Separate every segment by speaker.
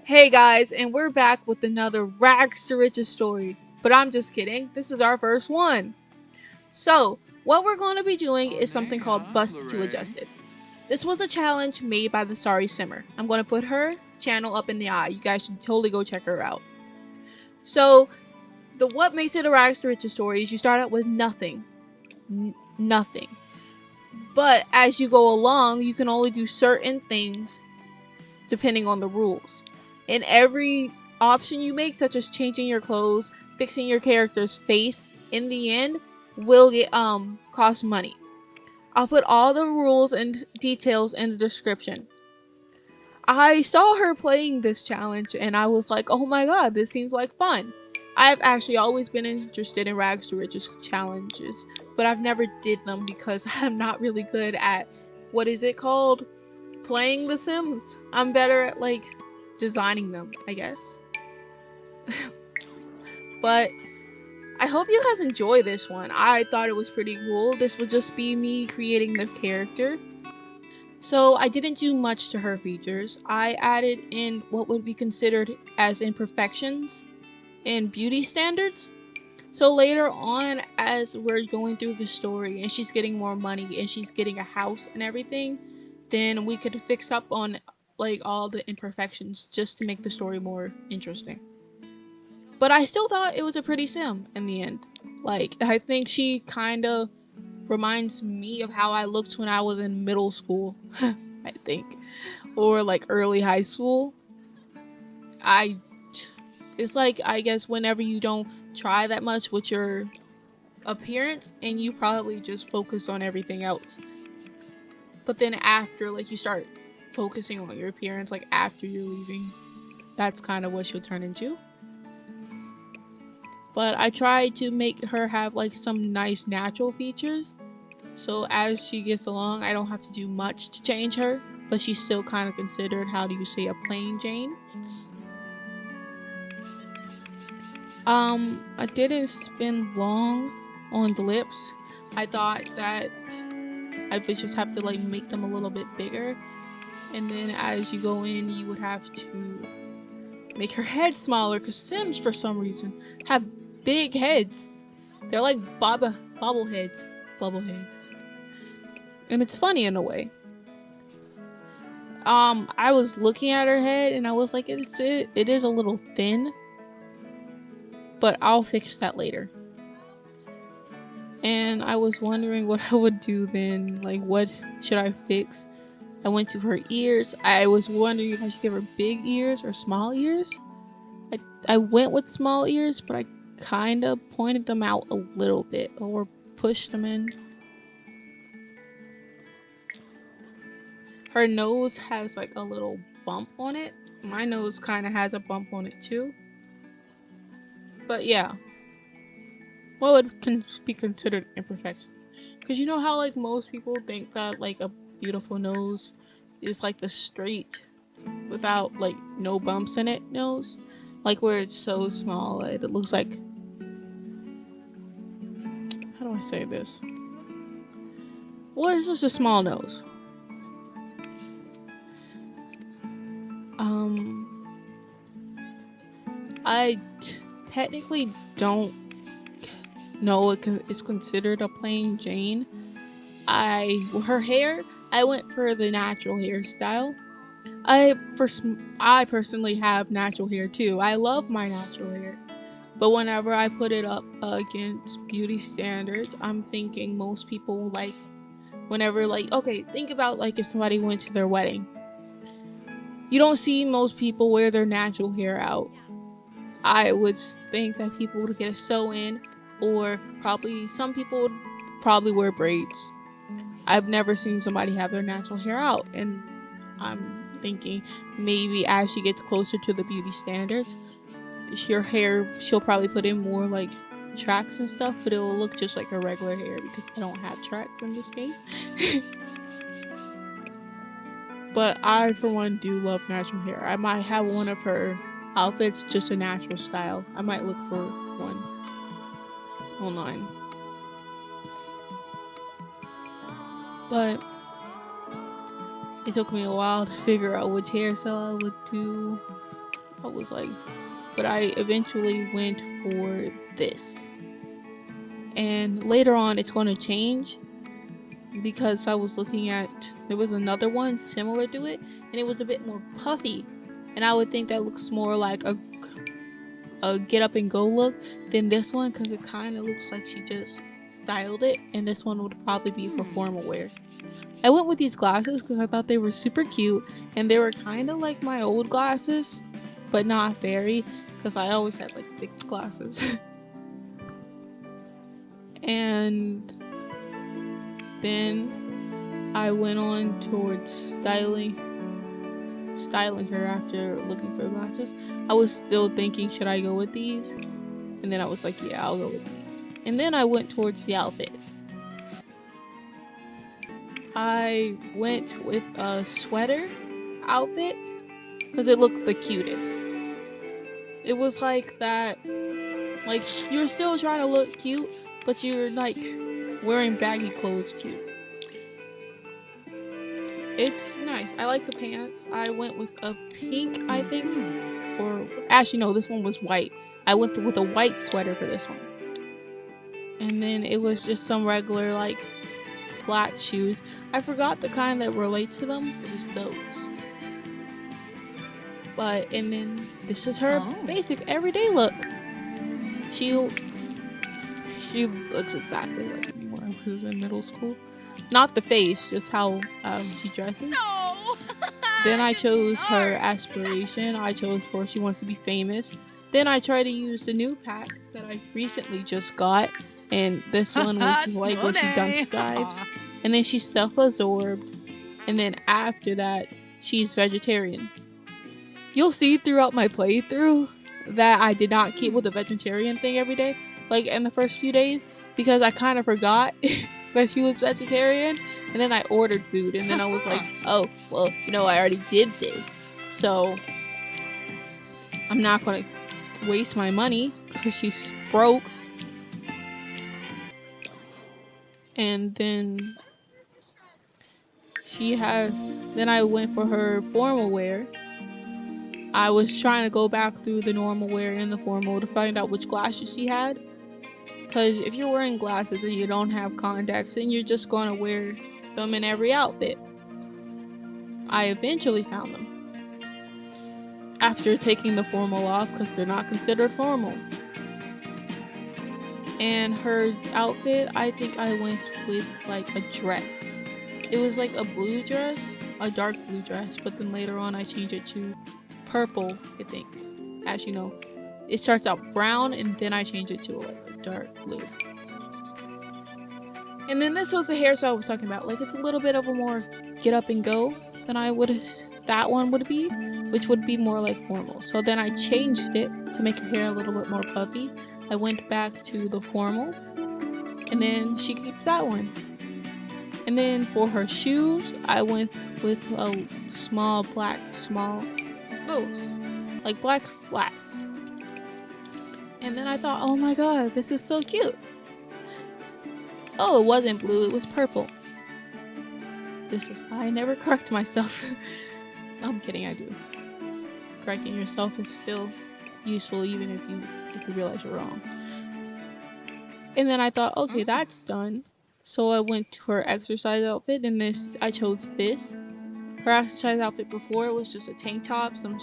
Speaker 1: Hey guys, and we're back with another rags to riches story. But I'm just kidding, this is our first one. So, what we're going to be doing is something called Bust to Adjusted. This was a challenge made by the Sorry Simmer. I'm going to put her channel up in the eye. You guys should totally go check her out. So, the what makes it a rags to riches story is you start out with nothing. Nothing. But as you go along, you can only do certain things depending on the rules. And every option you make, such as changing your clothes, fixing your character's face, in the end will get cost money. I'll put all the rules and details in the description. I saw her playing this challenge and I was like, oh my god, this seems like fun. I've actually always been interested in rags to riches challenges, but I've never did them because I'm not really good at, what is it called, playing The Sims. I'm better at like designing them, I guess. But I hope you guys enjoy this one. I thought it was pretty cool. This would just be me creating the character. So I didn't do much to her features. I added in what would be considered as imperfections and beauty standards. So later on, as we're going through the story and she's getting more money and she's getting a house and everything, then we could fix up on like all the imperfections just to make the story more interesting. But I still thought it was a pretty sim in the end. Like, I think she kind of reminds me of how I looked when I was in middle school, I think, or like early high school. I it's like, I guess, whenever you don't try that much with your appearance and you probably just focus on everything else. But then after, like, you start focusing on your appearance, like after you're leaving, that's kind of what she'll turn into. But I tried to make her have like some nice natural features, so as she gets along I don't have to do much to change her, but she's still kind of considered, how do you say, a plain Jane. I didn't spend long on the lips. I thought that I would just have to like make them a little bit bigger, and then as you go in you would have to make her head smaller, because Sims for some reason have big heads. They're like bobbleheads. Bubbleheads. And it's funny in a way. I was looking at her head and I was like, it is a little thin, but I'll fix that later. And I was wondering what I would do then, like what should I fix? I went to her ears. I was wondering if I should give her big ears or small ears. I went with small ears, but I kind of pointed them out a little bit or pushed them in. Her nose has like a little bump on it. My nose kind of has a bump on it too. But yeah, what would be considered imperfections? Because you know how like most people think that like a beautiful nose is like the straight, without like no bumps in it nose, like where it's so small that it looks like, how do I say this? Well, it's just a small nose. Um, I technically don't know it's considered a plain Jane. Her hair, I went for the natural hairstyle. I personally have natural hair too. I love my natural hair. But whenever I put it up against beauty standards, I'm thinking most people like, whenever like, okay, think about like if somebody went to their wedding. You don't see most people wear their natural hair out. I would think that people would get a sew in, or probably some people would probably wear braids. I've never seen somebody have their natural hair out, and I'm thinking maybe as she gets closer to the beauty standards, her hair, she'll probably put in more like tracks and stuff, but it will look just like her regular hair because I don't have tracks in this game. But I, for one, do love natural hair. I might have one of her outfits just a natural style. I might look for one online. But it took me a while to figure out which hairstyle I would do. I was like, but I eventually went for this. And later on, it's going to change because I was looking at, there was another one similar to it, and it was a bit more puffy. And I would think that looks more like a get up and go look than this one, because it kind of looks like she just styled it, and this one would probably be for formal wear. I went with these glasses because I thought they were super cute, and they were kind of like my old glasses, but not very, because I always had like thick glasses. And then I went on towards styling her after looking for glasses. I was still thinking, should I go with these? And then I was like, yeah, I'll go with these. And then I went towards the outfit. I went with a sweater outfit because it looked the cutest. It was like that, like you're still trying to look cute, but you're like wearing baggy clothes cute. It's nice. I like the pants. I went with a pink, I think, or actually no, this one was white. I went with a white sweater for this one. And then it was just some regular like flat shoes. I forgot the kind that relate to them. It was those. But, and then this is her basic everyday look. She looks exactly like me when I was in middle school. Not the face, just how she dresses. No! Then I chose her aspiration. I chose for she wants to be famous. Then I tried to use the new pack that I recently just got. And this one was like when she dunks dives. And then she's self-absorbed. And then after that, she's vegetarian. You'll see throughout my playthrough that I did not keep with the vegetarian thing every day, like in the first few days, because I kind of forgot that she was vegetarian, and then I ordered food, and then I was like, oh, well, I already did this, so I'm not going to waste my money because she's broke. And then then I went for her formal wear. I was trying to go back through the normal wear and the formal to find out which glasses she had. Because if you're wearing glasses and you don't have contacts, then you're just going to wear them in every outfit. I eventually found them after taking the formal off because they're not considered formal. And her outfit, I think I went with like a dress. It was like a blue dress, a dark blue dress, but then later on I changed it to purple, I think. As you know, it starts out brown and then I changed it to like a dark blue. And then this was the hairstyle I was talking about. Like it's a little bit of a more get up and go than that one would be, which would be more like formal. So then I changed it to make her hair a little bit more puffy. I went back to the formal, and then she keeps that one. And then for her shoes, I went with a small those, like black flats. And then I thought, oh my god, this is so cute. Oh, it wasn't blue, it was purple. This is why I never correct myself. I'm kidding, I do. Correcting yourself is still useful even if you realize you're wrong. And then I thought, okay, that's done. So I went to her exercise outfit, and I chose this. Her exercise outfit before was just a tank top, some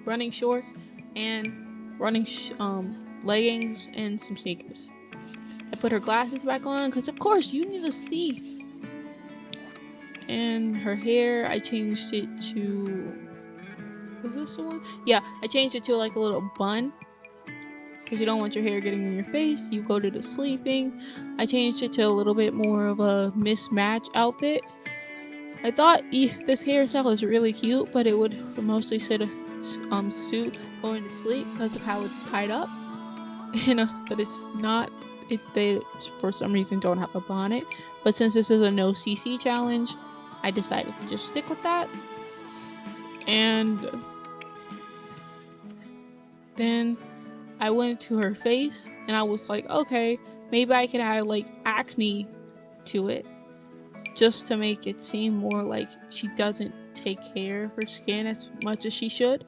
Speaker 1: running shorts, and running leggings, and some sneakers. I put her glasses back on because, of course, you need to see. And her hair, I changed it to. Was this the one? Yeah, I changed it to like a little bun. Because you don't want your hair getting in your face. You go to the sleeping. I changed it to a little bit more of a mismatch outfit. I thought this hairstyle is really cute, but it would mostly suit going to sleep because of how it's tied up. But it's not. They for some reason don't have a bonnet. But since this is a no CC challenge, I decided to just stick with that. And then I went to her face and I was like, okay, maybe I could add like acne to it just to make it seem more like she doesn't take care of her skin as much as she should.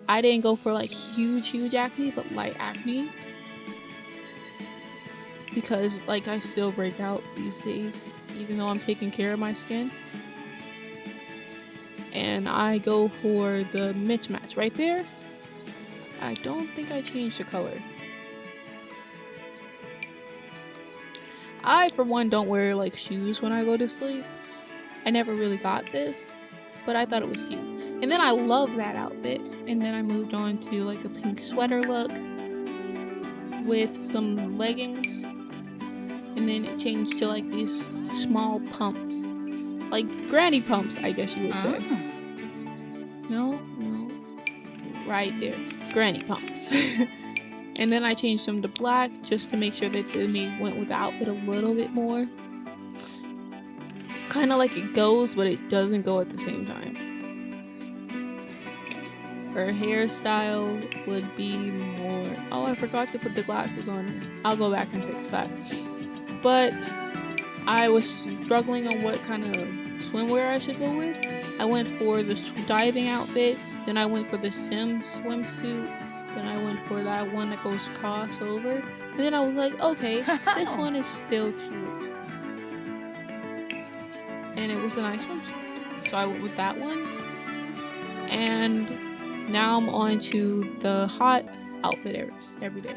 Speaker 1: I didn't go for like huge acne, but light acne. Because like I still break out these days, even though I'm taking care of my skin. And I go for the mismatch right there. I don't think I changed the color. I, for one, don't wear like shoes when I go to sleep. I never really got this, but I thought it was cute. And then I love that outfit. And then I moved on to like a pink sweater look with some leggings. And then it changed to like these small pumps. Like granny pumps, I guess you would say. No. Right there. Granny pumps. And then I changed them to black just to make sure that they went with the outfit a little bit more. Kind of like it goes, but it doesn't go at the same time. Her hairstyle would be more... Oh, I forgot to put the glasses on her. I'll go back and fix that. But I was struggling on what kind of swimwear I should go with. I went for the diving outfit, then I went for the Sims swimsuit, then I went for that one that goes crossover, and then I was like, okay, this one is still cute. And it was a nice swimsuit, so I went with that one. And now I'm on to the hot outfit every day.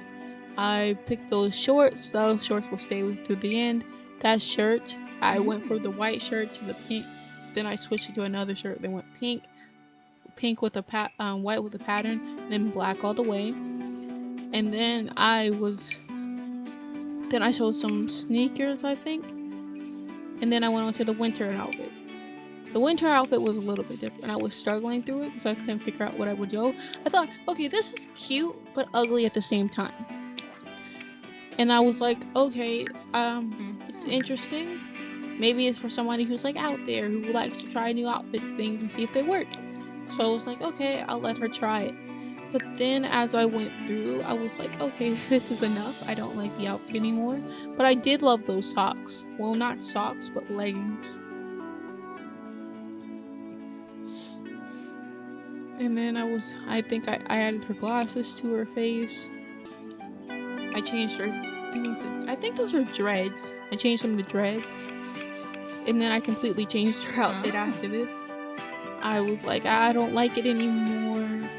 Speaker 1: I picked those shorts. Those shorts will stay through the end. That shirt, I went for the white shirt to the pink. Then I switched it to another shirt. Then went pink with a white with a pattern, and then black all the way. And then I showed some sneakers, I think. And then I went on to the winter outfit. The winter outfit was a little bit different. I was struggling through it because I couldn't figure out what I would go. I thought, okay, this is cute but ugly at the same time. And I was like, okay, it's interesting. Maybe it's for somebody who's like out there who likes to try new outfit things and see if they work. So I was like, okay, I'll let her try it. But then as I went through, I was like, okay, this is enough. I don't like the outfit anymore. But I did love those socks. Well, not socks, but leggings. And then I think I added her glasses to her face. I changed her, I think those were dreads. I changed them to dreads. And then I completely changed her outfit after this. I was like, I don't like it anymore.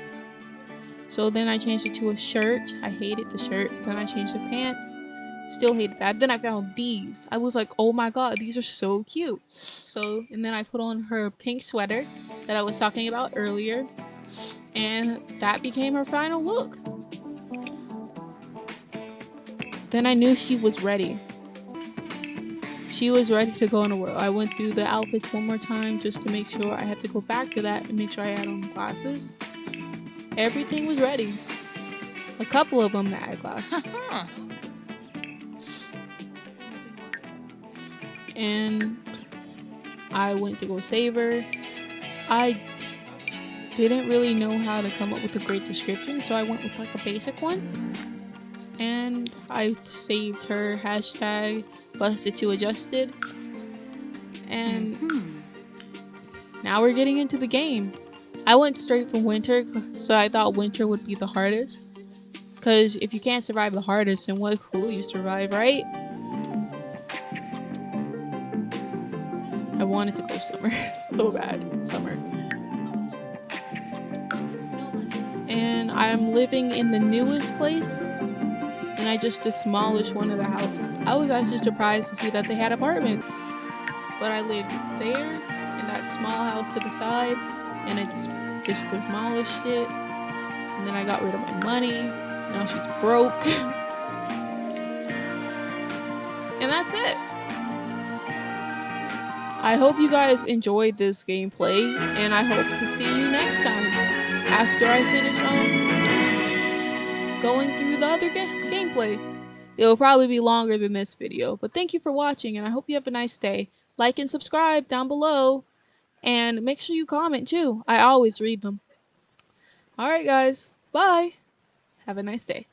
Speaker 1: So then I changed it to a shirt. I hated the shirt. Then I changed the pants. Still hated that. Then I found these. I was like, oh my god, these are so cute. And then I put on her pink sweater that I was talking about earlier. And that became her final look. Then I knew she was ready. She was ready to go in the world. I went through the outfits one more time just to make sure. I had to go back to that and make sure I had on glasses. Everything was ready. A couple of them had glasses. And I went to go save her. I didn't really know how to come up with a great description, so I went with like a basic one. And I saved her hashtag busted to adjusted. And now we're getting into the game. I went straight for winter, so I thought winter would be the hardest. Because if you can't survive the hardest, then what will you survive, right? I wanted to go summer so bad. Summer. And I'm living in the newest place. And I just demolished one of the houses. I was actually surprised to see that they had apartments. But I lived there, in that small house to the side, and I just demolished it. And then I got rid of my money. Now she's broke. And that's it. I hope you guys enjoyed this gameplay, and I hope to see you next time after I finish going through the other gameplay. It'll probably be longer than this video, but thank you for watching, and I hope you have a nice day. Like and subscribe down below, and make sure you comment too. I always read them. Alright guys, bye! Have a nice day.